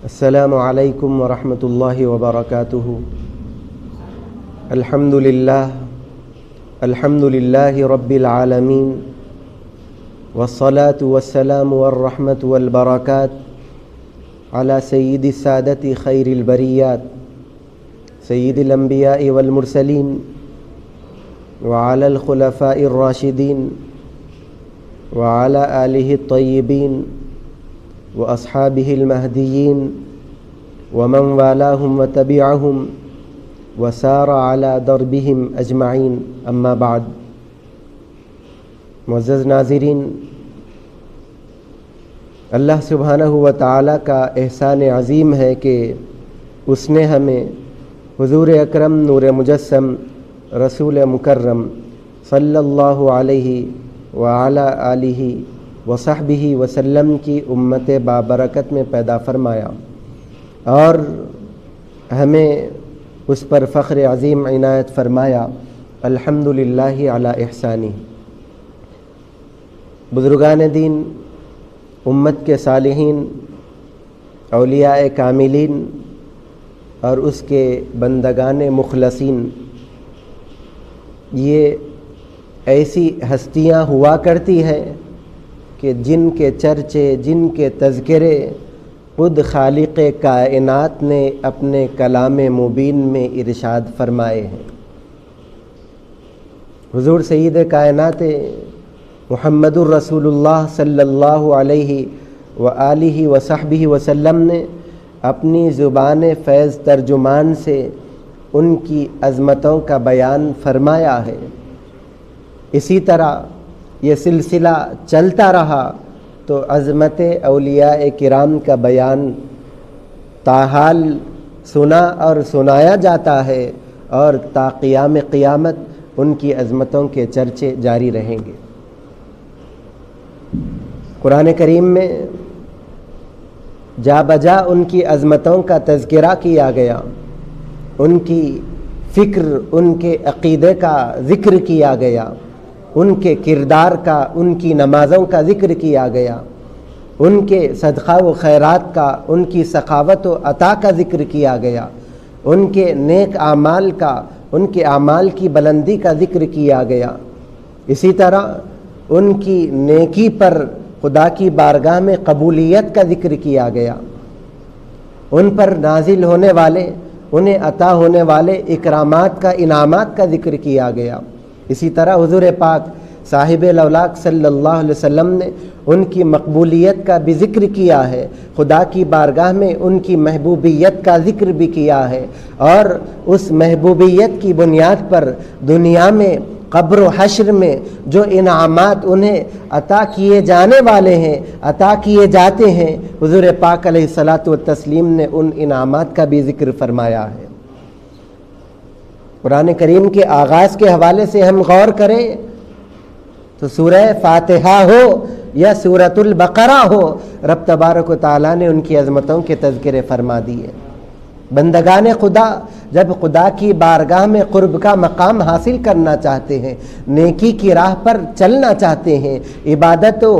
السلام علیکم ورحمۃ اللہ وبرکاتہ۔ الحمد للہ رب العالمین، والصلاة والسلام والرحمة والبرکات علی سید السادۃ خیر البریات سید الانبیاء والمرسلین وعلی الخلفاء الراشدین وعلی آلہ الطیبین واصحابہ المہدیین ومن والاہم وتبعہم وسار علی دربہم اجمعین، اما بعد۔ معزز ناظرین، اللہ سبحانہ و تعالیٰ کا احسان عظیم ہے کہ اس نے ہمیں حضور اکرم نور مجسم رسول مکرم صلی اللہ علیہ وعلی آلہ وصحبہ وسلم کی امت بابرکت میں پیدا فرمایا اور ہمیں اس پر فخر عظیم عنایت فرمایا۔ الحمدللہ علی احسانی۔ بزرگان دین، امت کے صالحین، اولیاء کاملین اور اس کے بندگان مخلصین، یہ ایسی ہستیاں ہوا کرتی ہیں کہ جن کے چرچے، جن کے تذکرے خود خالق کائنات نے اپنے کلام مبین میں ارشاد فرمائے ہیں۔ حضور سید کائنات محمد الرسول اللہ صلی اللہ علیہ وآلہ وصحبہ وسلم نے اپنی زبان فیض ترجمان سے ان کی عظمتوں کا بیان فرمایا ہے۔ اسی طرح یہ سلسلہ چلتا رہا تو عظمت اولیاء کرام کا بیان تاحال سنا اور سنایا جاتا ہے اور تا قیام قیامت ان کی عظمتوں کے چرچے جاری رہیں گے۔ قرآن کریم میں جا بجا ان کی عظمتوں کا تذکرہ کیا گیا، ان کی فکر، ان کے عقیدے کا ذکر کیا گیا، ان کے کردار کا، ان کی نمازوں کا ذکر کیا گیا، ان کے صدقہ و خیرات کا، ان کی سخاوت و عطا کا ذکر کیا گیا، ان کے نیک اعمال کا، ان کے اعمال کی بلندی کا ذکر کیا گیا۔ اسی طرح ان کی نیکی پر خدا کی بارگاہ میں قبولیت کا ذکر کیا گیا، ان پر نازل ہونے والے، انہیں عطا ہونے والے اکرامات کا، انعامات کا ذکر کیا گیا۔ اسی طرح حضور پاک صاحب الاولاق صلی اللہ علیہ وسلم نے ان کی مقبولیت کا بھی ذکر کیا ہے، خدا کی بارگاہ میں ان کی محبوبیت کا ذکر بھی کیا ہے، اور اس محبوبیت کی بنیاد پر دنیا میں قبر و حشر میں جو انعامات انہیں عطا کیے جانے والے ہیں، عطا کیے جاتے ہیں، حضور پاک علیہ الصلاۃ والتسلیم نے ان انعامات کا بھی ذکر فرمایا ہے۔ قرآن کریم کے آغاز کے حوالے سے ہم غور کریں تو سورہ فاتحہ ہو یا سورۃ البقرہ ہو، رب تبارک و تعالیٰ نے ان کی عظمتوں کے تذکرے فرما دیے۔ بندگان خدا جب خدا کی بارگاہ میں قرب کا مقام حاصل کرنا چاہتے ہیں، نیکی کی راہ پر چلنا چاہتے ہیں، عبادت و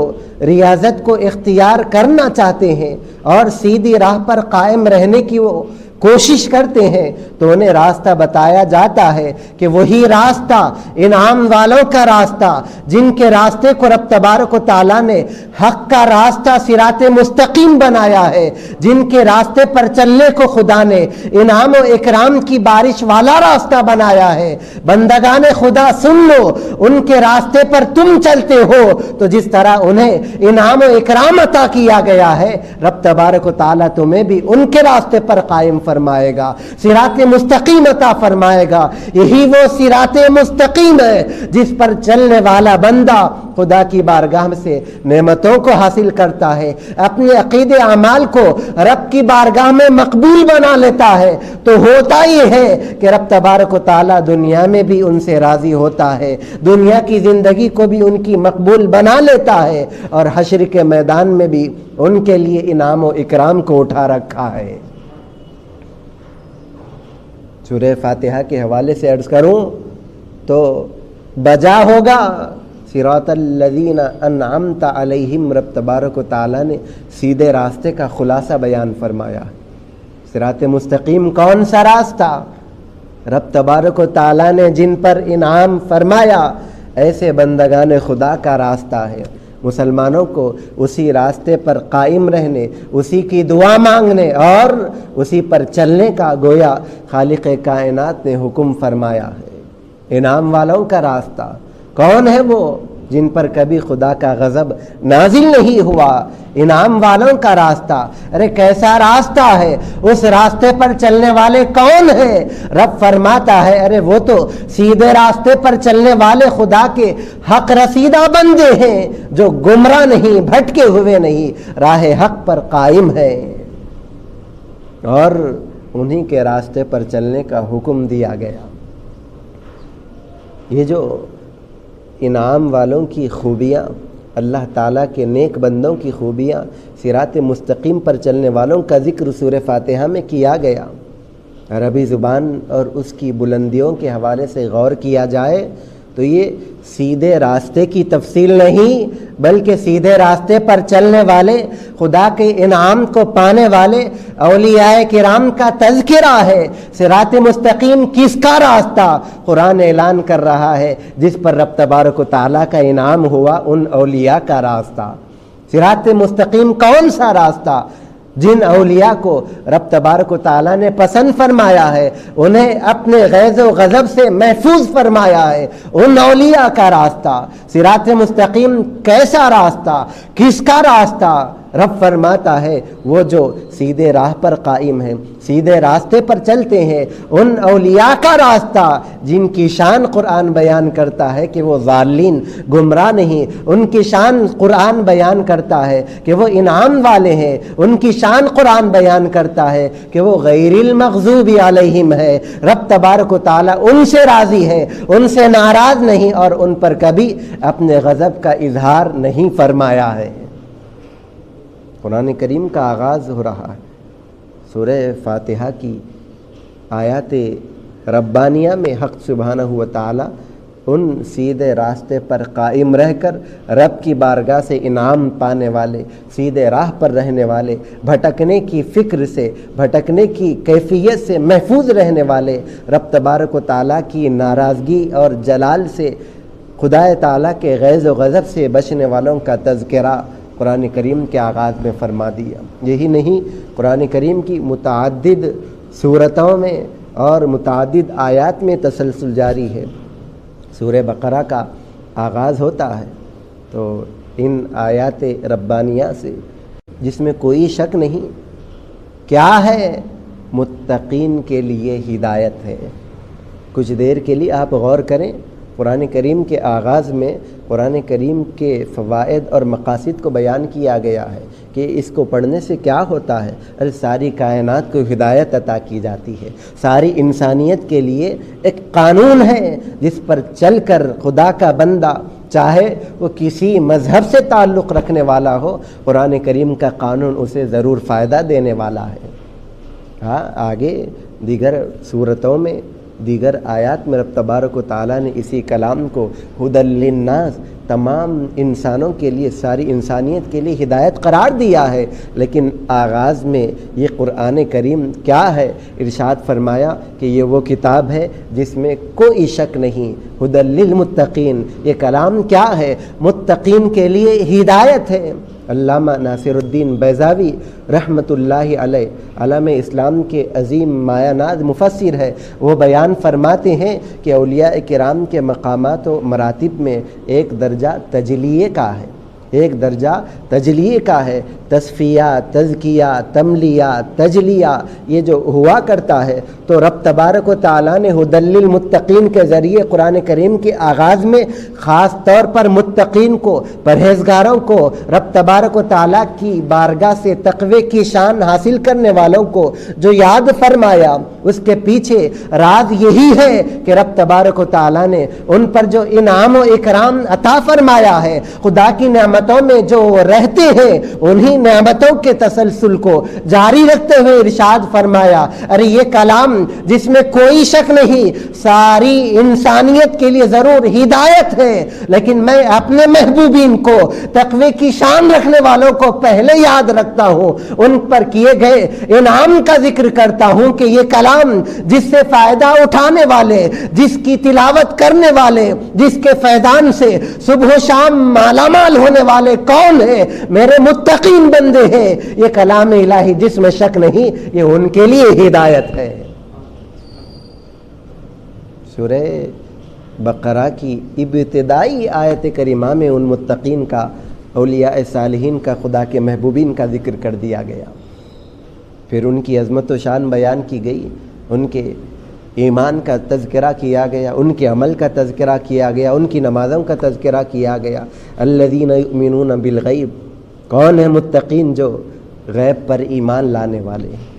ریاضت کو اختیار کرنا چاہتے ہیں اور سیدھی راہ پر قائم رہنے کی وہ کوشش کرتے ہیں، تو انہیں راستہ بتایا جاتا ہے کہ وہی راستہ انعام والوں کا راستہ، جن کے راستے کو رب تبارک و تعالیٰ نے حق کا راستہ صراط مستقیم بنایا ہے، جن کے راستے پر چلنے کو خدا نے انعام و اکرام کی بارش والا راستہ بنایا ہے۔ بندگان خدا سن لو، ان کے راستے پر تم چلتے ہو تو جس طرح انہیں انعام و اکرام عطا کیا گیا ہے، رب تبارک و تعالیٰ تمہیں بھی ان کے راستے پر قائم فرمائے گا، صراط مستقیم عطا فرمائے گا۔ یہی وہ صراط مستقیم ہے جس پر چلنے والا بندہ خدا کی بارگاہ سے نعمتوں کو حاصل کرتا ہے، اپنے عقید اعمال کو رب کی بارگاہ میں مقبول بنا لیتا ہے، تو ہوتا یہ ہے کہ رب تبارک و تعالیٰ دنیا میں بھی ان سے راضی ہوتا ہے، دنیا کی زندگی کو بھی ان کی مقبول بنا لیتا ہے، اور حشر کے میدان میں بھی ان کے لیے انعام و اکرام کو اٹھا رکھا ہے۔ سورہ فاتحہ کے حوالے سے عرض کروں تو بجا ہوگا صراط الذین انعمت علیہم، رب تبارک و تعالیٰ نے سیدھے راستے کا خلاصہ بیان فرمایا۔ صراط مستقیم کون سا راستہ؟ رب تبارک و تعالیٰ نے جن پر انعام فرمایا ایسے بندگان خدا کا راستہ ہے۔ مسلمانوں کو اسی راستے پر قائم رہنے، اسی کی دعا مانگنے اور اسی پر چلنے کا گویا خالق کائنات نے حکم فرمایا ہے۔ انعام والوں کا راستہ کون ہے؟ وہ جن پر کبھی خدا کا غضب نازل نہیں ہوا۔ انعام والوں کا راستہ، ارے کیسا راستہ ہے؟ اس راستے پر چلنے والے کون ہیں؟ رب فرماتا ہے ارے وہ تو سیدھے راستے پر چلنے والے خدا کے حق رسیدہ بندے ہیں، جو گمراہ نہیں، بھٹکے ہوئے نہیں، راہ حق پر قائم ہیں، اور انہی کے راستے پر چلنے کا حکم دیا گیا۔ یہ جو انعام والوں کی خوبیاں، اللہ تعالیٰ کے نیک بندوں کی خوبیاں، صراط مستقیم پر چلنے والوں کا ذکر سورہ فاتحہ میں کیا گیا۔ عربی زبان اور اس کی بلندیوں کے حوالے سے غور کیا جائے تو یہ سیدھے راستے کی تفصیل نہیں، بلکہ سیدھے راستے پر چلنے والے، خدا کے انعام کو پانے والے اولیاء کرام کا تذکرہ ہے۔ صراط مستقیم کس کا راستہ؟ قرآن اعلان کر رہا ہے جس پر رب تبارک و تعالیٰ کا انعام ہوا، ان اولیاء کا راستہ۔ صراط مستقیم کون سا راستہ؟ جن اولیاء کو رب تبارک و تعالیٰ نے پسند فرمایا ہے، انہیں اپنے غیظ و غضب سے محفوظ فرمایا ہے، ان اولیاء کا راستہ۔ صراط مستقیم کیسا راستہ؟ کس کا راستہ؟ رب فرماتا ہے وہ جو سیدھے راہ پر قائم ہیں، سیدھے راستے پر چلتے ہیں، ان اولیاء کا راستہ جن کی شان قرآن بیان کرتا ہے کہ وہ ضالین، گمراہ نہیں۔ ان کی شان قرآن بیان کرتا ہے کہ وہ انعام والے ہیں، ان کی شان قرآن بیان کرتا ہے کہ وہ غیر المغضوب علیہم ہے۔ رب تبارک و تعالیٰ ان سے راضی ہے، ان سے ناراض نہیں، اور ان پر کبھی اپنے غضب کا اظہار نہیں فرمایا ہے۔ قرآن کریم کا آغاز ہو رہا ہے سورہ فاتحہ کی آیات ربانیہ میں۔ حق سبحانہ و تعالی ان سیدھے راستے پر قائم رہ کر رب کی بارگاہ سے انعام پانے والے، سیدھے راہ پر رہنے والے، بھٹکنے کی فکر سے، بھٹکنے کی کیفیت سے محفوظ رہنے والے، رب تبارک و تعالیٰ کی ناراضگی اور جلال سے، خدا تعالیٰ کے غیظ و غضب سے بچنے والوں کا تذکرہ قرآن کریم کے آغاز میں فرما دیا۔ یہی نہیں، قرآن کریم کی متعدد صورتوں میں اور متعدد آیات میں تسلسل جاری ہے۔ سورہ بقرہ کا آغاز ہوتا ہے تو ان آیات ربانیہ سے، جس میں کوئی شک نہیں، کیا ہے؟ متقین کے لیے ہدایت ہے۔ کچھ دیر کے لیے آپ غور کریں، قرآن کریم کے آغاز میں قرآن کریم کے فوائد اور مقاصد کو بیان کیا گیا ہے کہ اس کو پڑھنے سے کیا ہوتا ہے۔ ارے ساری کائنات کو ہدایت عطا کی جاتی ہے، ساری انسانیت کے لیے ایک قانون ہے جس پر چل کر خدا کا بندہ، چاہے وہ کسی مذہب سے تعلق رکھنے والا ہو، قرآن کریم کا قانون اسے ضرور فائدہ دینے والا ہے۔ ہاں، آگے دیگر صورتوں میں، دیگر آیات میں رب تبارک و تعالیٰ نے اسی کلام کو ہدی للناس، تمام انسانوں کے لیے، ساری انسانیت کے لیے ہدایت قرار دیا ہے۔ لیکن آغاز میں یہ قرآن کریم کیا ہے؟ ارشاد فرمایا کہ یہ وہ کتاب ہے جس میں کوئی شک نہیں، ہدی للمتقین۔ یہ کلام کیا ہے؟ متقین کے لیے ہدایت ہے۔ علامہ ناصر الدین بیضاوی رحمۃ اللہ علیہ، علامہ اسلام کے عظیم مایہ ناز مفسر ہے، وہ بیان فرماتے ہیں کہ اولیاء کرام کے مقامات و مراتب میں ایک درجہ تجلیے کا ہے، ایک درجہ تجلیے کا ہے۔ تصفیہ، تزکیہ، تملیہ، تجلیہ یہ جو ہوا کرتا ہے، تو رب تبارک و تعالیٰ نے ہدی للمتقین کے ذریعے قرآن کریم کے آغاز میں خاص طور پر متقین کو، پرہیزگاروں کو، رب تبارک و تعالیٰ کی بارگاہ سے تقوی کی شان حاصل کرنے والوں کو جو یاد فرمایا، اس کے پیچھے راز یہی ہے کہ رب تبارک و تعالیٰ نے ان پر جو انعام و اکرام عطا فرمایا ہے، خدا کی نعمت نعمتوں میں جو رہتے ہیں انہی نعمتوں کے تسلسل کو جاری رکھتے ہوئے ارشاد فرمایا، ارے یہ کلام جس میں کوئی شک نہیں ساری انسانیت کے لیے ضرور ہدایت ہے، لیکن میں اپنے محبوبین کو، تقوی کی شان رکھنے والوں کو پہلے یاد رکھتا ہوں، ان پر کیے گئے انعام کا ذکر کرتا ہوں کہ یہ کلام جس سے فائدہ اٹھانے والے، جس کی تلاوت کرنے والے، جس کے فیضان سے صبح و شام مالا مال ہونے والے کون ہیں؟ میرے متقین بندے ہیں۔ یہ کلام الہی جس میں شک نہیں، یہ ان کے لیے ہدایت ہے۔ سورہ بقرہ کی ابتدائی آیت کریمہ میں ان متقین کا، اولیاء صالحین کا، خدا کے محبوبین کا ذکر کر دیا گیا، پھر ان کی عظمت و شان بیان کی گئی، ان کے ایمان کا تذکرہ کیا گیا، ان کے عمل کا تذکرہ کیا گیا، ان کی نمازوں کا تذکرہ کیا گیا۔ الذین یؤمنون بالغیب، کون ہے متقین؟ جو غیب پر ایمان لانے والے ہیں۔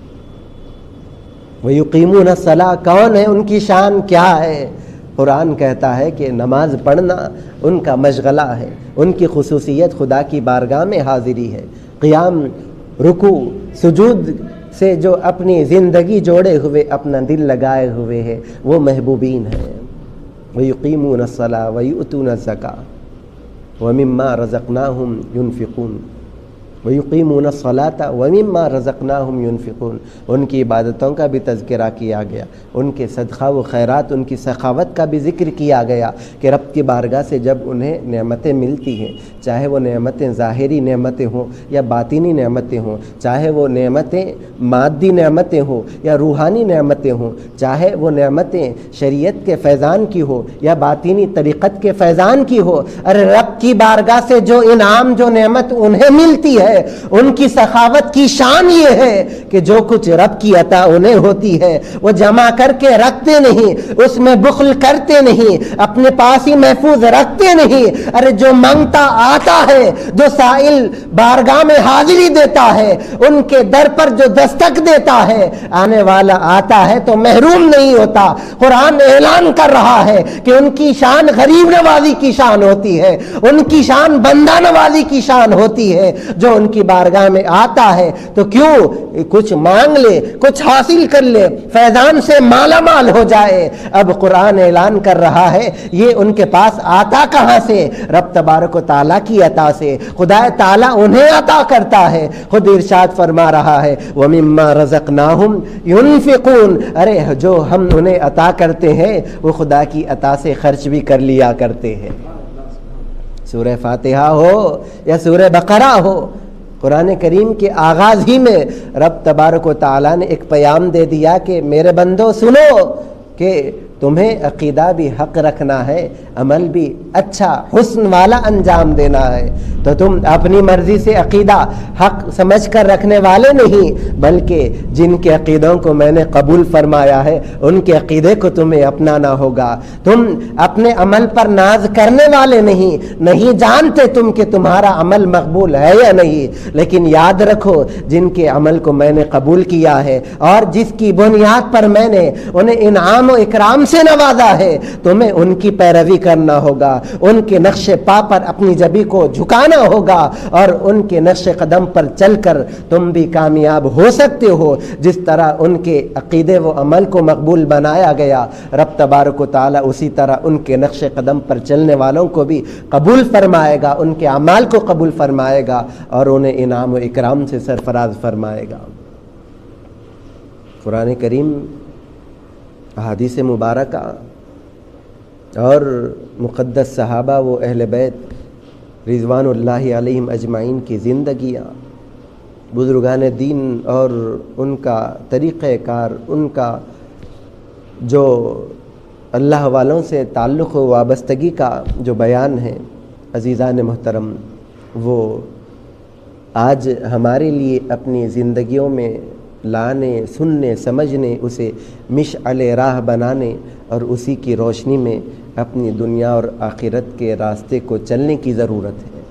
ویقیمون الصلاۃ، کون ہے؟ ان کی شان کیا ہے؟ قرآن کہتا ہے کہ نماز پڑھنا ان کا مشغلہ ہے، ان کی خصوصیت خدا کی بارگاہ میں حاضری ہے۔ قیام، رکوع، سجود سے جو اپنی زندگی جوڑے ہوئے، اپنا دل لگائے ہوئے ہیں، وہ محبوبین ہیں۔ وَيُقِيمُونَ الصَّلَاةَ وَيُؤْتُونَ الزَّكَاةَ وَمِمَّا رَزَقْنَاهُمْ يُنْفِقُونَ۔ وَيُقِيمُونَ الصَّلَاةَ وَمِمَّا رَزَقْنَاهُمْ يُنْفِقُونَ، ان کی عبادتوں کا بھی تذکرہ کیا گیا، ان کے صدقہ و خیرات، ان کی سخاوت کا بھی ذکر کیا گیا کہ رب کی بارگاہ سے جب انہیں نعمتیں ملتی ہیں، چاہے وہ نعمتیں ظاہری نعمتیں ہوں یا باطنی نعمتیں ہوں، چاہے وہ نعمتیں مادی نعمتیں ہوں یا روحانی نعمتیں ہوں، چاہے وہ نعمتیں شریعت کے فیضان کی ہو یا باطنی طریقت کے فیضان کی ہو، ارے رب کی بارگاہ سے جو انعام، جو نعمت انہیں ملتی ہے، ان کی سخاوت کی شان یہ ہے کہ جو کچھ رب کی عطا انہیں ہوتی ہے وہ جمع کر کے رکھتے نہیں، اس میں بخل کرتے نہیں، اپنے پاس ہی محفوظ رکھتے نہیں۔ ارے جو مانگتا آتا ہے، جو سائل بارگاہ میں حاضری دیتا ہے، ان کے در پر جو دستک دیتا ہے، آنے والا آتا ہے تو محروم نہیں ہوتا۔ قرآن اعلان کر رہا ہے کہ ان کی شان غریب نوازی کی شان ہوتی ہے، ان کی شان بندہ نوازی کی شان ہوتی ہے۔ جو ان کی بارگاہ میں آتا ہے تو کیوں کچھ مانگ لے، کچھ حاصل کر لے، فیضان سے مالا مال ہو جائے۔ اب قرآن اعلان کر رہا ہے یہ ان کے پاس آتا کہاں سے؟ رب تبارک و تعالیٰ کی عطا سے۔ خدا تعالیٰ انہیں عطا کرتا ہے، خود ارشاد فرما رہا ہے وَمِمَّا رَزَقْنَاهُمْ يُنْفِقُونَ، ارے جو ہم انہیں عطا کرتے ہیں وہ خدا کی عطا سے خرچ بھی کر لیا کرتے ہیں۔ سورہ فاتحہ ہو یا سورہ بقرہ ہو، قرآن کریم کے آغاز ہی میں رب تبارک و تعالیٰ نے ایک پیام دے دیا کہ میرے بندو سنو کہ تمہیں عقیدہ بھی حق رکھنا ہے، عمل بھی اچھا حسن والا انجام دینا ہے، تو تم اپنی مرضی سے عقیدہ حق سمجھ کر رکھنے والے نہیں، بلکہ جن کے عقیدوں کو میں نے قبول فرمایا ہے ان کے عقیدے کو تمہیں اپنانا ہوگا۔ تم اپنے عمل پر ناز کرنے والے نہیں جانتے تم کہ تمہارا عمل مقبول ہے یا نہیں، لیکن یاد رکھو جن کے عمل کو میں نے قبول کیا ہے اور جس کی بنیاد پر میں نے انہیں انعام و اکرام سے نوازا ہے، تمہیں ان کی پیروی کرنا ہوگا، ان کے نقش پا پر اپنی جبی کو جھکانا ہوگا اور ان کے نقش قدم پر چل کر تم بھی کامیاب ہو سکتے ہو۔ جس طرح ان کے عقیدے و عمل کو مقبول بنایا گیا، رب تبارک و تعالی اسی طرح ان کے نقش قدم پر چلنے والوں کو بھی قبول فرمائے گا، ان کے اعمال کو قبول فرمائے گا اور انہیں انعام و اکرام سے سرفراز فرمائے گا۔ قرآن کریم، احادیث مبارکہ اور مقدس صحابہ و اہل بیت رضوان اللہ علیہم اجمعین کی زندگیاں، بزرگان دین اور ان کا طریقہ کار، ان کا جو اللہ والوں سے تعلق و وابستگی کا جو بیان ہے عزیزان محترم، وہ آج ہمارے لیے اپنی زندگیوں میں لانے، سننے، سمجھنے، اسے مشعل راہ بنانے اور اسی کی روشنی میں اپنی دنیا اور آخرت کے راستے کو چلنے کی ضرورت ہے۔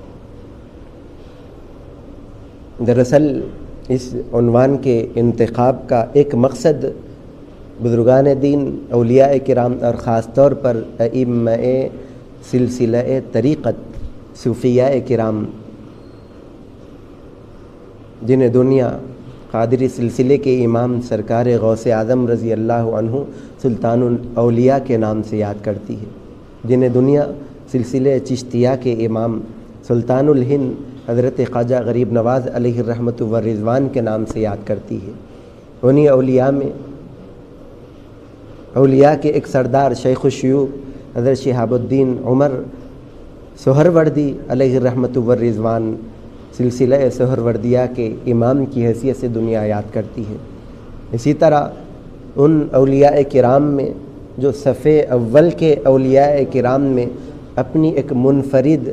دراصل اس عنوان کے انتخاب کا ایک مقصد بزرگان دین، اولیاء کرام اور خاص طور پر ائمہ سلسلہ طریقت، صوفیاء کرام جنہیں دنیا قادری سلسلے کے امام سرکار غوث اعظم رضی اللہ عنہ سلطان الاولیاء کے نام سے یاد کرتی ہے، جنہیں دنیا سلسلے چشتیہ کے امام سلطان الہند حضرت خواجہ غریب نواز علیہ الرحمۃ والرضوان کے نام سے یاد کرتی ہے۔ انہی اولیاء میں اولیاء کے ایک سردار شیخ الشیوخ حضرت شہاب الدین عمر سہروردی علیہ الرحمۃ والرضوان سلسلہ سہروردیہ کے امام کی حیثیت سے دنیا یاد کرتی ہے۔ اسی طرح ان اولیاء کرام میں جو صف اول کے اولیاء کرام میں اپنی ایک منفرد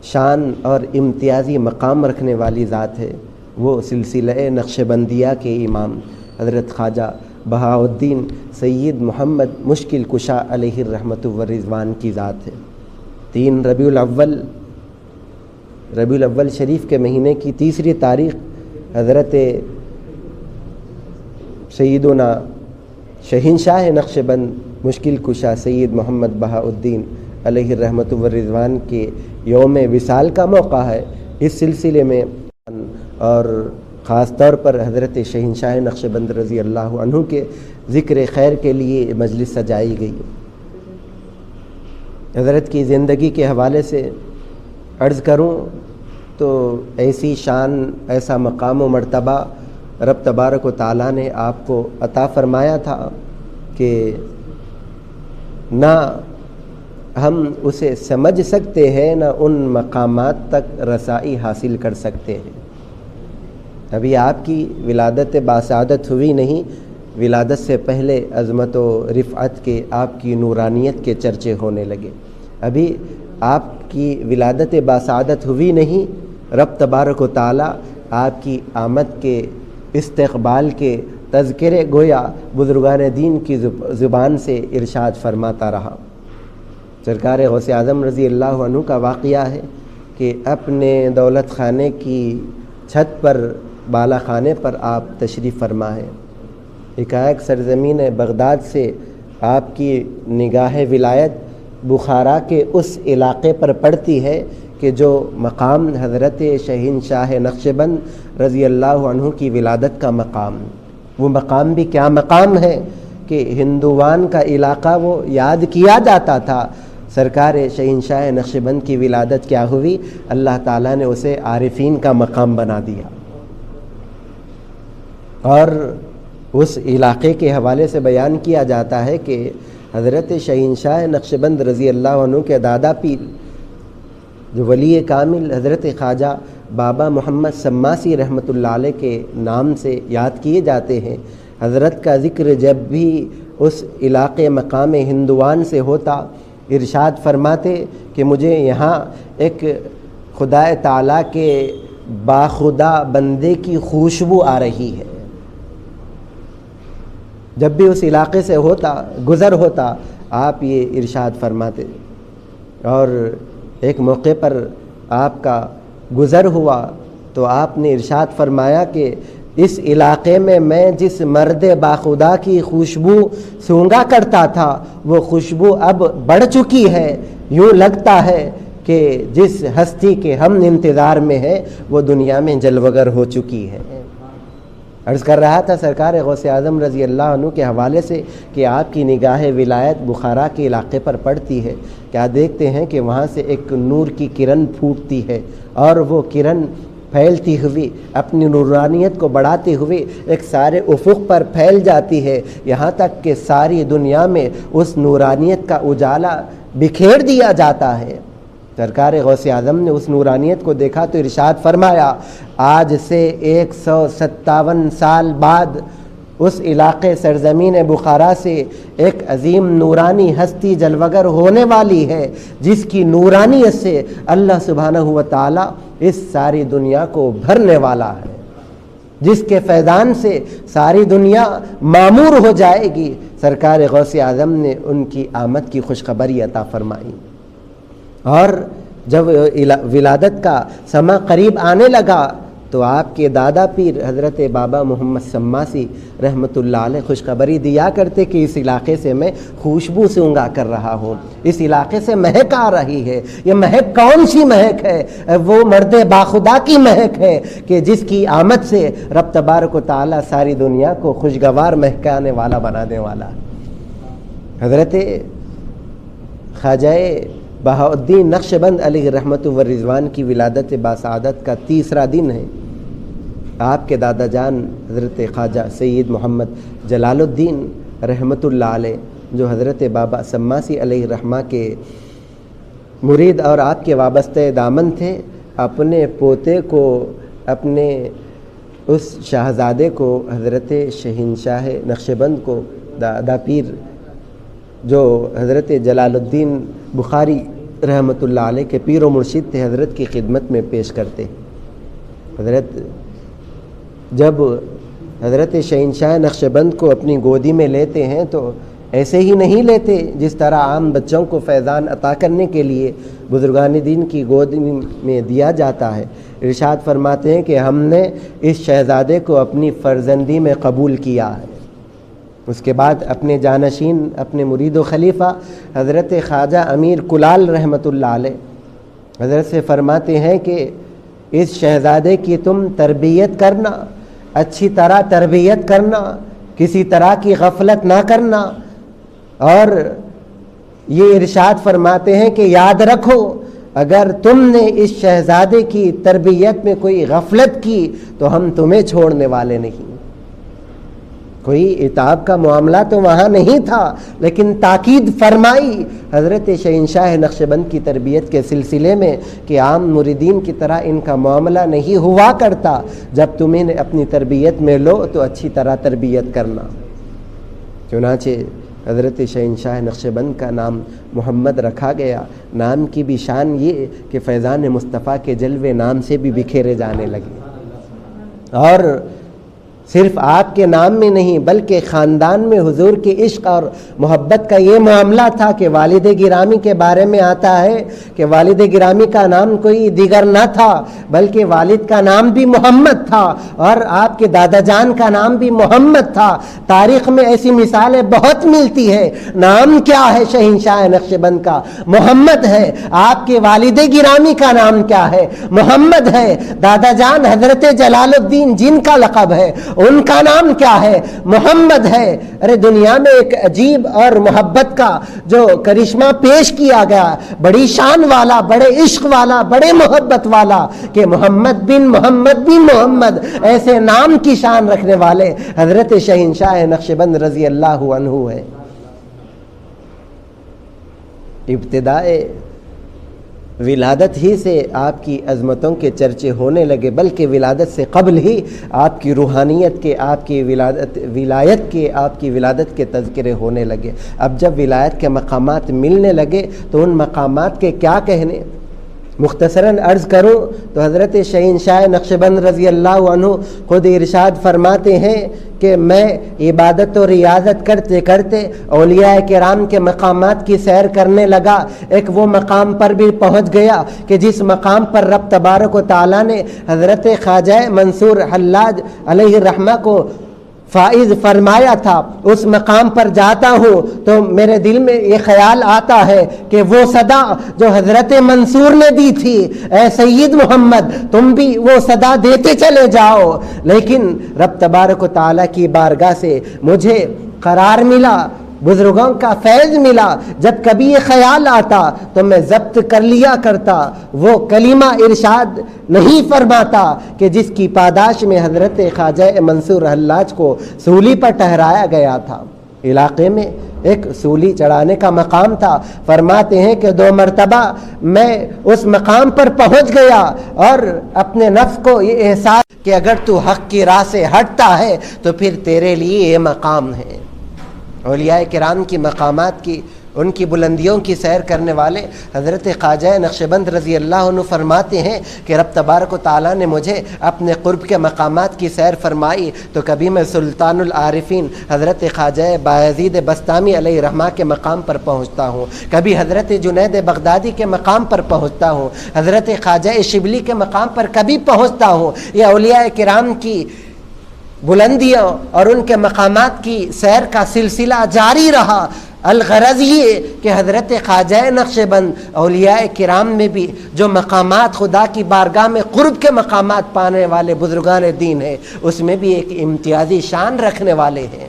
شان اور امتیازی مقام رکھنے والی ذات ہے، وہ سلسلہ نقشبندیہ کے امام حضرت خواجہ بہاء الدین سید محمد مشکل کشا علیہ الرحمۃ والرضوان کی ذات ہے۔ 3 ربیع الاول شریف کے مہینے کی 3 تاریخ حضرت سیدنا شہنشاہ نقشبند مشکل کشا سید محمد بہاء الدین علیہ الرحمۃ والرضوان کے یوم وصال کا موقع ہے۔ اس سلسلے میں اور خاص طور پر حضرت شہنشاہ نقشبند رضی اللہ عنہ کے ذکر خیر کے لیے مجلس سجائی گئی۔ حضرت کی زندگی کے حوالے سے عرض کروں تو ایسی شان، ایسا مقام و مرتبہ رب تبارک و تعالیٰ نے آپ کو عطا فرمایا تھا کہ نہ ہم اسے سمجھ سکتے ہیں، نہ ان مقامات تک رسائی حاصل کر سکتے ہیں۔ ابھی آپ کی ولادت باسعادت ہوئی نہیں، ولادت سے پہلے عظمت و رفعت کے آپ کی نورانیت کے چرچے ہونے لگے۔ ابھی آپ کی ولادت باسعادت ہوئی نہیں، رب تبارک و تعالیٰ آپ کی آمد کے استقبال کے تذکرے گویا بزرگان دین کی زبان سے ارشاد فرماتا رہا۔ سرکار غوث اعظم رضی اللہ عنہ کا واقعہ ہے کہ اپنے دولت خانے کی چھت پر، بالا خانے پر آپ تشریف فرما ہے۔ ایک سرزمین بغداد سے آپ کی نگاہ ولایت بخارا کے اس علاقے پر پڑتی ہے کہ جو مقام حضرت شہنشاہ نقشبند رضی اللہ عنہ کی ولادت کا مقام، وہ مقام بھی کیا مقام ہے کہ ہندوان کا علاقہ وہ یاد کیا جاتا تھا۔ سرکار شہنشاہ نقشبند کی ولادت کیا ہوئی؟ اللہ تعالیٰ نے اسے عارفین کا مقام بنا دیا۔ اور اس علاقے کے حوالے سے بیان کیا جاتا ہے کہ حضرت شہنشاہ نقشبند رضی اللہ عنہ کے دادا پیر جو ولی کامل حضرت خواجہ بابا محمد سماسی رحمۃ اللہ علیہ کے نام سے یاد کیے جاتے ہیں۔ حضرت کا ذکر جب بھی اس علاقے مقام ہندوان سے ہوتا، ارشاد فرماتے کہ مجھے یہاں ایک خدا تعالیٰ کے باخدا بندے کی خوشبو آ رہی ہے۔ جب بھی اس علاقے سے گزر ہوتا آپ یہ ارشاد فرماتے۔ اور ایک موقع پر آپ کا گزر ہوا تو آپ نے ارشاد فرمایا کہ اس علاقے میں جس مرد باخدا کی خوشبو سونگا کرتا تھا وہ خوشبو اب بڑھ چکی ہے، یوں لگتا ہے کہ جس ہستی کے ہم انتظار میں ہیں وہ دنیا میں جلوگر ہو چکی ہے۔ عرض کر رہا تھا سرکار غوث اعظم رضی اللہ عنہ کے حوالے سے کہ آپ کی نگاہ ولایت بخارا کے علاقے پر پڑتی ہے، کیا دیکھتے ہیں کہ وہاں سے ایک نور کی کرن پھوٹتی ہے اور وہ کرن پھیلتی ہوئی اپنی نورانیت کو بڑھاتے ہوئے ایک سارے افق پر پھیل جاتی ہے، یہاں تک کہ ساری دنیا میں اس نورانیت کا اجالا بکھیر دیا جاتا ہے۔ سرکار غوث اعظم نے اس نورانیت کو دیکھا تو ارشاد فرمایا، آج سے 157 سال بعد اس علاقے سرزمین بخارا سے ایک عظیم نورانی ہستی جلوگر ہونے والی ہے، جس کی نورانیت سے اللہ سبحانہ و تعالی اس ساری دنیا کو بھرنے والا ہے، جس کے فیضان سے ساری دنیا معمور ہو جائے گی۔ سرکار غوث اعظم نے ان کی آمد کی خوشخبری عطا فرمائی۔ اور جب ولادت کا سماں قریب آنے لگا تو آپ کے دادا پیر حضرت بابا محمد سماسی رحمۃ اللہ علیہ خوشخبری دیا کرتے کہ اس علاقے سے میں خوشبو سونگا کر رہا ہوں، اس علاقے سے مہک آ رہی ہے۔ یہ مہک کون سی مہک ہے؟ وہ مرد باخدا کی مہک ہے کہ جس کی آمد سے رب تبارک و تعالیٰ ساری دنیا کو خوشگوار مہکانے والا بنانے والا۔ حضرت خواجہ بہاؤالدین نقشبند علیہ رحمت و رضوان کی ولادت باسعادت کا تیسرا دن ہے۔ آپ کے دادا جان حضرت خواجہ سید محمد جلال الدین رحمت اللہ علیہ، جو حضرت بابا سماسی علیہ الرحمہ کے مرید اور آپ کے وابستہ دامن تھے، اپنے پوتے کو، اپنے اس شہزادے کو حضرت شہنشاہ نقشبند کو، دادا پیر جو حضرت جلال الدین بخاری رحمۃ اللہ علیہ کے پیر و مرشد تھے، حضرت کی خدمت میں پیش کرتے۔ حضرت جب حضرت شہنشاہ نقشبند کو اپنی گودی میں لیتے ہیں تو ایسے ہی نہیں لیتے جس طرح عام بچوں کو فیضان عطا کرنے کے لیے بزرگان دین کی گود میں دیا جاتا ہے۔ ارشاد فرماتے ہیں کہ ہم نے اس شہزادے کو اپنی فرزندی میں قبول کیا ہے۔ اس کے بعد اپنے جانشین، اپنے مرید و خلیفہ حضرت خواجہ امیر کلال رحمۃ اللہ علیہ حضرت سے فرماتے ہیں کہ اس شہزادے کی تم تربیت کرنا، اچھی طرح تربیت کرنا، کسی طرح کی غفلت نہ کرنا، اور یہ ارشاد فرماتے ہیں کہ یاد رکھو اگر تم نے اس شہزادے کی تربیت میں کوئی غفلت کی تو ہم تمہیں چھوڑنے والے نہیں۔ کوئی عتاب کا معاملہ تو وہاں نہیں تھا، لیکن تاکید فرمائی حضرت شہنشاہ نقشبند کی تربیت کے سلسلے میں کہ عام مریدین کی طرح ان کا معاملہ نہیں ہوا کرتا، جب تم انہیں اپنی تربیت میں لو تو اچھی طرح تربیت کرنا۔ چنانچہ حضرت شہنشاہ نقشبند کا نام محمد رکھا گیا۔ نام کی بھی شان یہ کہ فیضان مصطفیٰ کے جلوے نام سے بھی بکھیرے جانے لگے، اور صرف آپ کے نام میں نہیں بلکہ خاندان میں حضور کی عشق اور محبت کا یہ معاملہ تھا کہ والد گرامی کے بارے میں آتا ہے کہ والد گرامی کا نام کوئی دیگر نہ تھا بلکہ والد کا نام بھی محمد تھا، اور آپ کے دادا جان کا نام بھی محمد تھا۔ تاریخ میں ایسی مثالیں بہت ملتی ہے۔ نام کیا ہے شہنشاہ نقشبند کا؟ محمد ہے۔ آپ کے والد گرامی کا نام کیا ہے؟ محمد ہے۔ دادا جان حضرت جلال الدین جن کا لقب ہے ان کا نام کیا ہے؟ محمد ہے۔ ارے دنیا میں ایک عجیب اور محبت کا جو کرشمہ پیش کیا گیا، بڑی شان والا، بڑے عشق والا، بڑے محبت والا، کہ محمد بن محمد بن محمد، ایسے نام کی شان رکھنے والے حضرت شہنشاہ نقشبند رضی اللہ عنہ ہے۔ ابتدائے ولادت ہی سے آپ کی عظمتوں کے چرچے ہونے لگے، بلکہ ولادت سے قبل ہی آپ کی روحانیت کے، آپ کی ولایت کے، آپ کی ولادت کے تذکرے ہونے لگے۔ اب جب ولایت کے مقامات ملنے لگے تو ان مقامات کے کیا کہنے؟ مختصراً عرض کروں تو حضرت شہنشاہ نقشبند رضی اللہ عنہ خود ارشاد فرماتے ہیں کہ میں عبادت و ریاضت کرتے کرتے اولیاء کرام کے مقامات کی سیر کرنے لگا۔ ایک وہ مقام پر بھی پہنچ گیا کہ جس مقام پر رب تبارک و تعالیٰ نے حضرت خواجہ منصور حلاج علیہ الرحمہ کو فائز فرمایا تھا۔ اس مقام پر جاتا ہوں تو میرے دل میں یہ خیال آتا ہے کہ وہ صدا جو حضرت منصور نے دی تھی، اے سید محمد تم بھی وہ صدا دیتے چلے جاؤ، لیکن رب تبارک و تعالیٰ کی بارگاہ سے مجھے قرار ملا، بزرگوں کا فیض ملا۔ جب کبھی یہ خیال آتا تو میں ضبط کر لیا کرتا، وہ کلمہ ارشاد نہیں فرماتا کہ جس کی پاداش میں حضرت خواجہ منصور حلاج کو سولی پر ٹہرایا گیا تھا۔ علاقے میں ایک سولی چڑھانے کا مقام تھا۔ فرماتے ہیں کہ 2 مرتبہ میں اس مقام پر پہنچ گیا اور اپنے نفس کو یہ احساس کہ اگر تو حق کی راہ سے ہٹتا ہے تو پھر تیرے لیے یہ مقام ہے۔ اولیاء کرام کی مقامات کی ان کی بلندیوں کی سیر کرنے والے حضرت خواجہ نقشبند رضی اللہ عنہ فرماتے ہیں کہ رب تبارک و تعالیٰ نے مجھے اپنے قرب کے مقامات کی سیر فرمائی تو کبھی میں سلطان العارفین حضرت خواجہ بایزید بسطامی علیہ رحمہ کے مقام پر پہنچتا ہوں، کبھی حضرت جنید بغدادی کے مقام پر پہنچتا ہوں، حضرت خواجہ شبلی کے مقام پر کبھی پہنچتا ہوں۔ یہ اولیاء کرام کی بلندیوں اور ان کے مقامات کی سیر کا سلسلہ جاری رہا۔ الغرض یہ کہ حضرت خواجہ نقشبند اولیاء کرام میں بھی جو مقامات خدا کی بارگاہ میں قرب کے مقامات پانے والے بزرگان دین ہیں، اس میں بھی ایک امتیازی شان رکھنے والے ہیں۔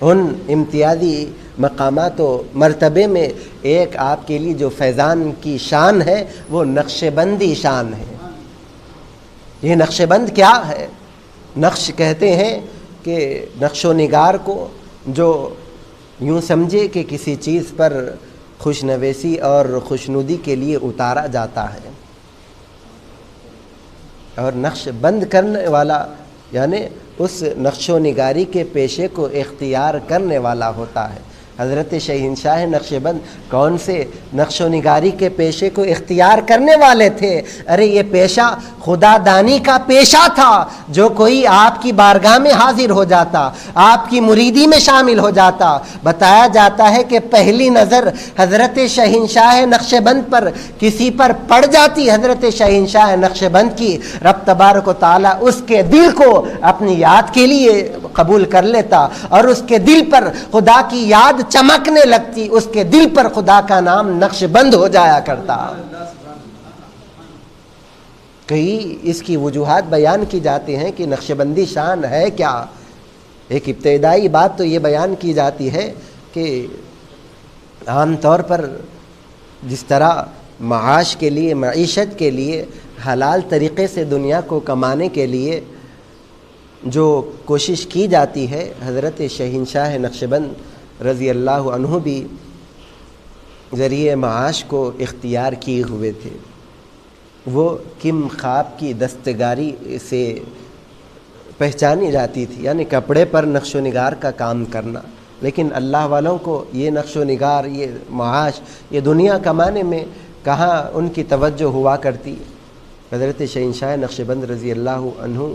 ان امتیازی مقامات و مرتبے میں ایک آپ کے لیے جو فیضان کی شان ہے وہ نقشبندی شان ہے۔ یہ نقشبند کیا ہے؟ نقش کہتے ہیں کہ نقش و نگار کو جو یوں سمجھے کہ کسی چیز پر خوش نویسی اور خوشنودی کے لیے اتارا جاتا ہے، اور نقش بند کرنے والا یعنی اس نقش و نگاری کے پیشے کو اختیار کرنے والا ہوتا ہے۔ حضرت شہنشاہ نقشبند کون سے نقش و نگاری کے پیشے کو اختیار کرنے والے تھے؟ ارے یہ پیشہ خدا دانی کا پیشہ تھا۔ جو کوئی آپ کی بارگاہ میں حاضر ہو جاتا، آپ کی مریدی میں شامل ہو جاتا، بتایا جاتا ہے کہ پہلی نظر حضرت شہنشاہ نقشبند پر کسی پر پڑ جاتی حضرت شہنشاہ نقشبند کی، رب تبارک و تعالیٰ اس کے دل کو اپنی یاد کے لیے قبول کر لیتا اور اس کے دل پر خدا کی یاد چمکنے لگتی، اس کے دل پر خدا کا نام نقش بند ہو جایا کرتا۔ کئی اس کی وجوہات بیان کی جاتی ہیں کہ نقش بندی شان ہے کیا۔ ایک ابتدائی بات تو یہ بیان کی جاتی ہے کہ عام طور پر جس طرح معاش کے لیے، معیشت کے لیے، حلال طریقے سے دنیا کو کمانے کے لیے جو کوشش کی جاتی ہے، حضرت شہنشاہ نقشبند رضی اللہ عنہ بھی ذریعہ معاش کو اختیار کیے ہوئے تھے۔ وہ کم خواب کی دستکاری سے پہچانی جاتی تھی، یعنی کپڑے پر نقش و نگار کا کام کرنا، لیکن اللہ والوں کو یہ نقش و نگار، یہ معاش، یہ دنیا کمانے میں کہاں ان کی توجہ ہوا کرتی۔ حضرت شہنشاہ نقشبند رضی اللہ عنہ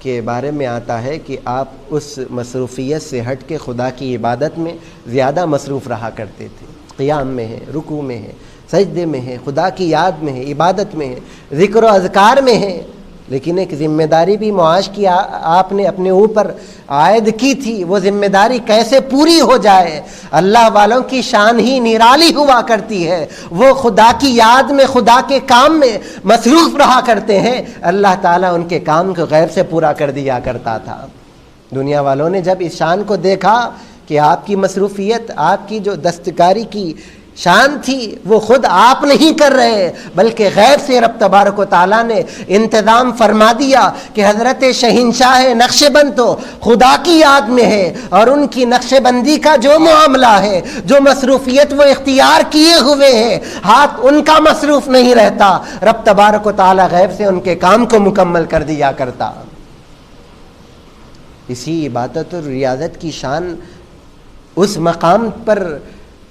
کے بارے میں آتا ہے کہ آپ اس مصروفیت سے ہٹ کے خدا کی عبادت میں زیادہ مصروف رہا کرتے تھے۔ قیام میں ہے، رکوع میں ہے، سجدے میں ہے، خدا کی یاد میں ہے، عبادت میں ہے، ذکر و اذکار میں ہے، لیکن ایک ذمہ داری بھی معاش کی آپ نے اپنے اوپر عائد کی تھی۔ وہ ذمہ داری کیسے پوری ہو جائے؟ اللہ والوں کی شان ہی نرالی ہوا کرتی ہے، وہ خدا کی یاد میں، خدا کے کام میں مصروف رہا کرتے ہیں، اللہ تعالیٰ ان کے کام کو غیب سے پورا کر دیا کرتا تھا۔ دنیا والوں نے جب اس شان کو دیکھا کہ آپ کی مصروفیت، آپ کی جو دستکاری کی شان تھی وہ خود آپ نہیں کر رہے بلکہ غیب سے رب تبارک و تعالیٰ نے انتظام فرما دیا کہ حضرت شہنشاہ نقشبند تو خدا کی یاد میں ہے، اور ان کی نقش بندی کا جو معاملہ ہے، جو مصروفیت وہ اختیار کیے ہوئے ہیں، ہاتھ ان کا مصروف نہیں رہتا، رب تبارک و تعالیٰ غیب سے ان کے کام کو مکمل کر دیا کرتا۔ اسی عبادت اور ریاضت کی شان اس مقام پر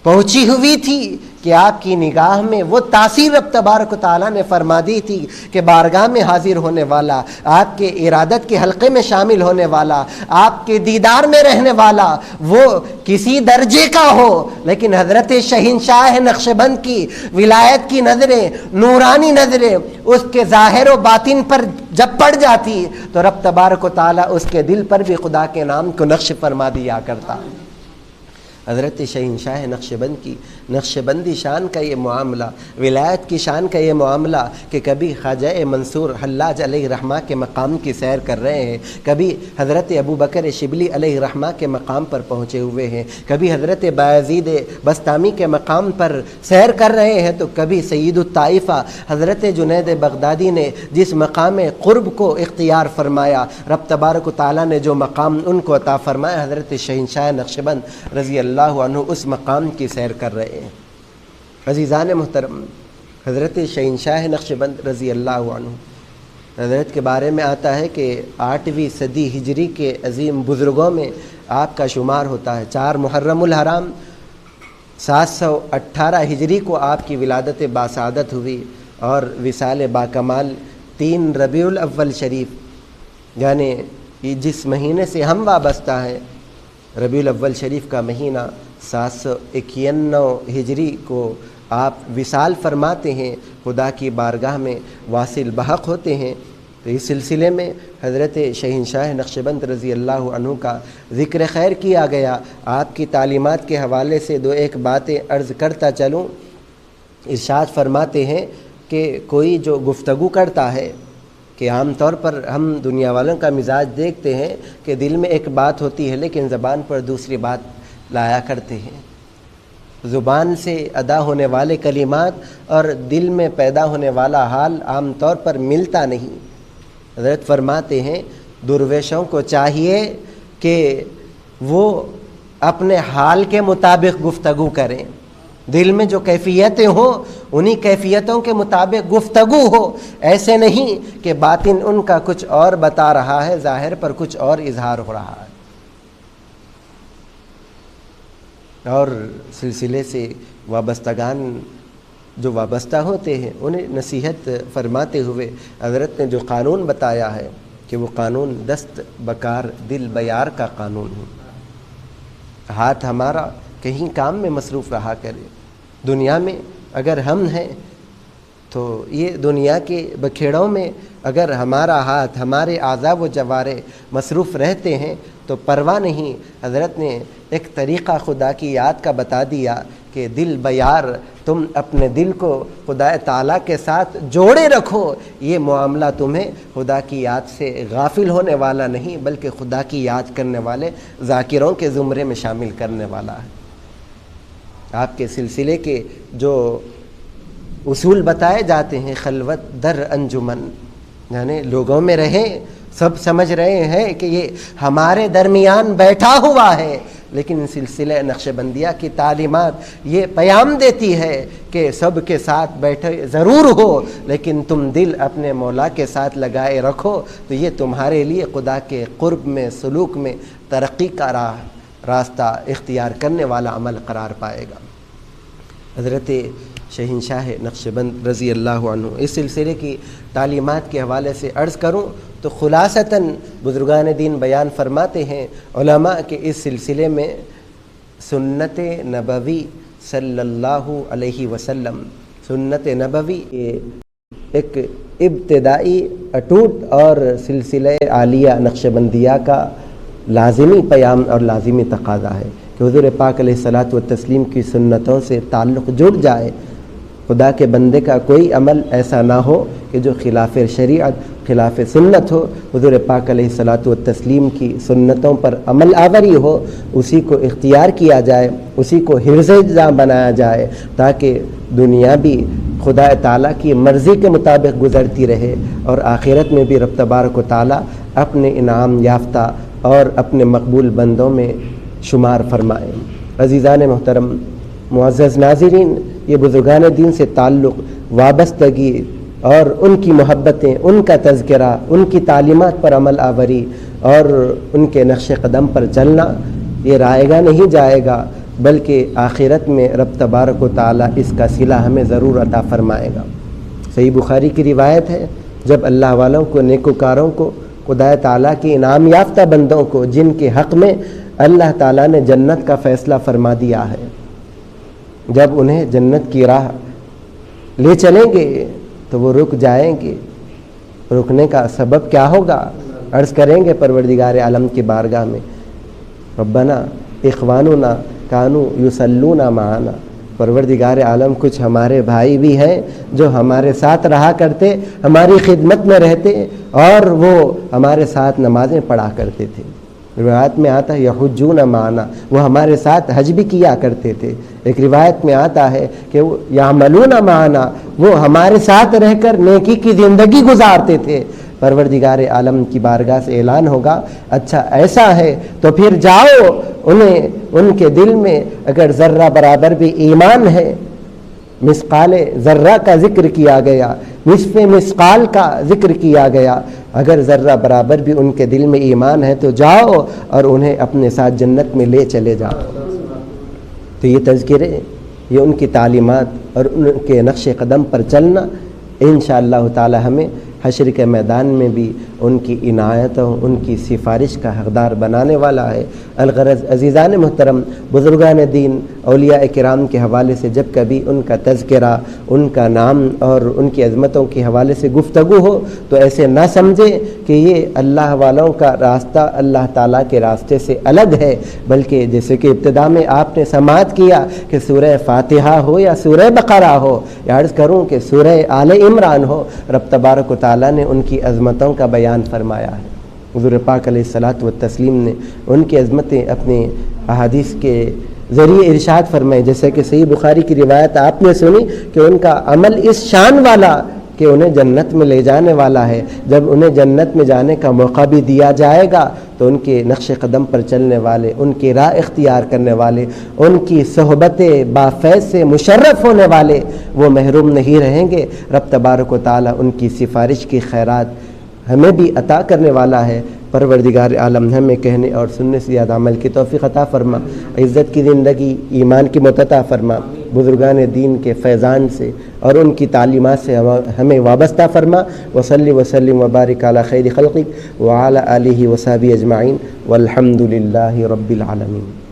پہنچی ہوئی تھی کہ آپ کی نگاہ میں وہ تاثیر رب تبارک و تعالیٰ نے فرما دی تھی کہ بارگاہ میں حاضر ہونے والا، آپ کے ارادت کے حلقے میں شامل ہونے والا، آپ کے دیدار میں رہنے والا، وہ کسی درجے کا ہو، لیکن حضرت شہنشاہ نقشبند کی ولایت کی نظریں، نورانی نظریں اس کے ظاہر و باطن پر جب پڑ جاتی تو رب تبارک و تعالیٰ اس کے دل پر بھی خدا کے نام کو نقش فرما دیا کرتا۔ حضرت شہنشاہ نقشبند کی نقشبندی شان کا یہ معاملہ، ولایت کی شان کا یہ معاملہ کہ کبھی خواجہ منصور حلاج علیہ رحمہ کے مقام کی سیر کر رہے ہیں، کبھی حضرت ابو بکر شبلی علیہ رحمہ کے مقام پر پہنچے ہوئے ہیں، کبھی حضرت بایزید بسطامی کے مقام پر سیر کر رہے ہیں، تو کبھی سید الطائفہ حضرت جنید بغدادی نے جس مقام قرب کو اختیار فرمایا، رب تبارک و تعالیٰ نے جو مقام ان کو عطا فرمایا، حضرت شہنشاہ نقشبند رضی اللہ عنہ اس مقام کی سیر کر رہے ہیں۔ عزیزان محترم، حضرت شہنشاہ نقشبند رضی اللہ عنہ، حضرت کے بارے میں آتا ہے کہ 8ویں صدی ہجری کے عظیم بزرگوں میں آپ کا شمار ہوتا ہے۔ 4 محرم الحرام 718 ہجری کو آپ کی ولادت باسعادت ہوئی اور وصال باکمال 3 ربیع الاول شریف، یعنی جس مہینے سے ہم وابستہ ہیں، ربیع الاول شریف کا مہینہ 791 ہجری کو آپ وصال فرماتے ہیں، خدا کی بارگاہ میں واصل بحق ہوتے ہیں۔ تو اس سلسلے میں حضرت شہنشاہ نقشبند رضی اللہ عنہ کا ذکر خیر کیا گیا۔ آپ کی تعلیمات کے حوالے سے 2-1 باتیں عرض کرتا چلوں۔ ارشاد فرماتے ہیں کہ کوئی جو گفتگو کرتا ہے، کہ عام طور پر ہم دنیا والوں کا مزاج دیکھتے ہیں کہ دل میں ایک بات ہوتی ہے لیکن زبان پر دوسری بات لایا کرتے ہیں، زبان سے ادا ہونے والے کلمات اور دل میں پیدا ہونے والا حال عام طور پر ملتا نہیں۔ حضرت فرماتے ہیں درویشوں کو چاہیے کہ وہ اپنے حال کے مطابق گفتگو کریں، دل میں جو کیفیتیں ہوں انہی کیفیتوں کے مطابق گفتگو ہو، ایسے نہیں کہ باطن ان کا کچھ اور بتا رہا ہے، ظاہر پر کچھ اور اظہار ہو رہا ہے۔ اور سلسلے سے وابستگان جو وابستہ ہوتے ہیں انہیں نصیحت فرماتے ہوئے حضرت نے جو قانون بتایا ہے کہ وہ قانون دست بکار دل بیار کا قانون ہے۔ ہاتھ ہمارا کہیں کام میں مصروف رہا کرے، دنیا میں اگر ہم ہیں تو یہ دنیا کے بکھیڑوں میں اگر ہمارا ہاتھ، ہمارے اعضاء و جوارے مصروف رہتے ہیں تو پرواہ نہیں۔ حضرت نے ایک طریقہ خدا کی یاد کا بتا دیا کہ دل بیار، تم اپنے دل کو خدا تعالیٰ کے ساتھ جوڑے رکھو، یہ معاملہ تمہیں خدا کی یاد سے غافل ہونے والا نہیں بلکہ خدا کی یاد کرنے والے ذاکروں کے زمرے میں شامل کرنے والا ہے۔ آپ کے سلسلے کے جو اصول بتائے جاتے ہیں، خلوت در انجمن، یعنی لوگوں میں رہیں، سب سمجھ رہے ہیں کہ یہ ہمارے درمیان بیٹھا ہوا ہے، لیکن سلسلہ نقشبندیہ کی تعلیمات یہ پیام دیتی ہے کہ سب کے ساتھ بیٹھے ضرور ہو لیکن تم دل اپنے مولا کے ساتھ لگائے رکھو، تو یہ تمہارے لیے خدا کے قرب میں، سلوک میں ترقی کا راستہ اختیار کرنے والا عمل قرار پائے گا۔ حضرت شہنشاہ نقشبند رضی اللہ عنہ اس سلسلے کی تعلیمات کے حوالے سے عرض کروں تو خلاصتاً بزرگان دین بیان فرماتے ہیں علماء کے اس سلسلے میں سنت نبوی صلی اللہ علیہ وسلم، سنت نبوی ایک ابتدائی اٹوٹ اور سلسلہ عالیہ نقشبندیہ کا لازمی پیام اور لازمی تقاضا ہے کہ حضور پاک علیہ الصلاۃ والتسلیم کی سنتوں سے تعلق جڑ جائے۔ خدا کے بندے کا کوئی عمل ایسا نہ ہو کہ جو خلاف شریعت، خلاف سنت ہو، حضور پاک علیہ الصلاۃ والتسلیم کی سنتوں پر عمل آوری ہو، اسی کو اختیار کیا جائے، اسی کو حرز جاں بنایا جائے تاکہ دنیا بھی خدا تعالیٰ کی مرضی کے مطابق گزرتی رہے اور آخرت میں بھی رب تبارک و تعالیٰ اپنے انعام یافتہ اور اپنے مقبول بندوں میں شمار فرمائے۔ عزیزان محترم، معزز ناظرین، یہ بزرگان دین سے تعلق، وابستگی اور ان کی محبتیں، ان کا تذکرہ، ان کی تعلیمات پر عمل آوری اور ان کے نقش قدم پر چلنا، یہ رائے گا نہیں جائے گا بلکہ آخرت میں رب تبارک و تعالیٰ اس کا صلہ ہمیں ضرور عطا فرمائے گا۔ صحیح بخاری کی روایت ہے، جب اللہ والوں کو، نیکوکاروں کو، خدا تعالیٰ کے انعام یافتہ بندوں کو جن کے حق میں اللہ تعالیٰ نے جنت کا فیصلہ فرما دیا ہے، جب انہیں جنت کی راہ لے چلیں گے تو وہ رک جائیں گے۔ رکنے کا سبب کیا ہوگا؟ عرض کریں گے پروردگار عالم کی بارگاہ میں، ربنا اخواننا کانوا یصلون معنا، پروردگار عالم کچھ ہمارے بھائی بھی ہیں جو ہمارے ساتھ رہا کرتے، ہماری خدمت میں رہتے اور وہ ہمارے ساتھ نمازیں پڑھا کرتے تھے۔ روایت میں آتا ہے یحجون معنا، وہ ہمارے ساتھ حج بھی کیا کرتے تھے۔ ایک روایت میں آتا ہے کہ وہ یعملون معنا، وہ ہمارے ساتھ رہ کر نیکی کی زندگی گزارتے تھے۔ پروردگار عالم کی بارگاہ سے اعلان ہوگا، اچھا ایسا ہے تو پھر جاؤ، انہیں ان کے دل میں اگر ذرہ برابر بھی ایمان ہے، مثقال ذرہ کا ذکر کیا گیا، نصف مثقال کا ذکر کیا گیا، اگر ذرہ برابر بھی ان کے دل میں ایمان ہے تو جاؤ اور انہیں اپنے ساتھ جنت میں لے چلے جاؤ۔ تو یہ تذکرے، یہ ان کی تعلیمات اور ان کے نقش قدم پر چلنا انشاءاللہ تعالی ہمیں حشر کے میدان میں بھی ان کی عنایتوں، ان کی سفارش کا حقدار بنانے والا ہے۔ الغرض عزیزان محترم، بزرگان دین، اولیاء کرام کے حوالے سے جب کبھی ان کا تذکرہ، ان کا نام اور ان کی عظمتوں کے حوالے سے گفتگو ہو تو ایسے نہ سمجھیں کہ یہ اللہ والوں کا راستہ اللہ تعالیٰ کے راستے سے الگ ہے، بلکہ جیسے کہ ابتدا میں آپ نے سماعت کیا کہ سورہ فاتحہ ہو یا سورہ بقرہ ہو یا عرض کروں کہ سورہ آل عمران ہو، رب تبارک و تعالیٰ نے ان کی عظمتوں کا بیان فرمایا ہے۔ حضور پاک علیہ الصلاۃ والتسلیم نے ان کی عظمتیں اپنے احادیث کے ذریعے ارشاد فرمائے، جیسے کہ صحیح بخاری کی روایت آپ نے سنی کہ ان کا عمل اس شان والا کہ انہیں جنت میں لے جانے والا ہے۔ جب انہیں جنت میں جانے کا موقع بھی دیا جائے گا تو ان کے نقش قدم پر چلنے والے، ان کی راہ اختیار کرنے والے، ان کی صحبت بافیض سے مشرف ہونے والے وہ محروم نہیں رہیں گے۔ رب تبارک و تعالی ان کی سفارش کی خیرات ہمیں بھی عطا کرنے والا ہے۔ پروردگار عالم ہمیں کہنے اور سننے سے زیادہ عمل کی توفیق عطا فرما، عزت کی زندگی، ایمان کی موت عطا فرما، بزرگان دین کے فیضان سے اور ان کی تعلیمات سے ہمیں وابستہ فرما۔ وصلی وسلم وبارک علی خیر خلقک وعلی آلہ وصحبہ اجمعین والحمد للہ رب العالمین۔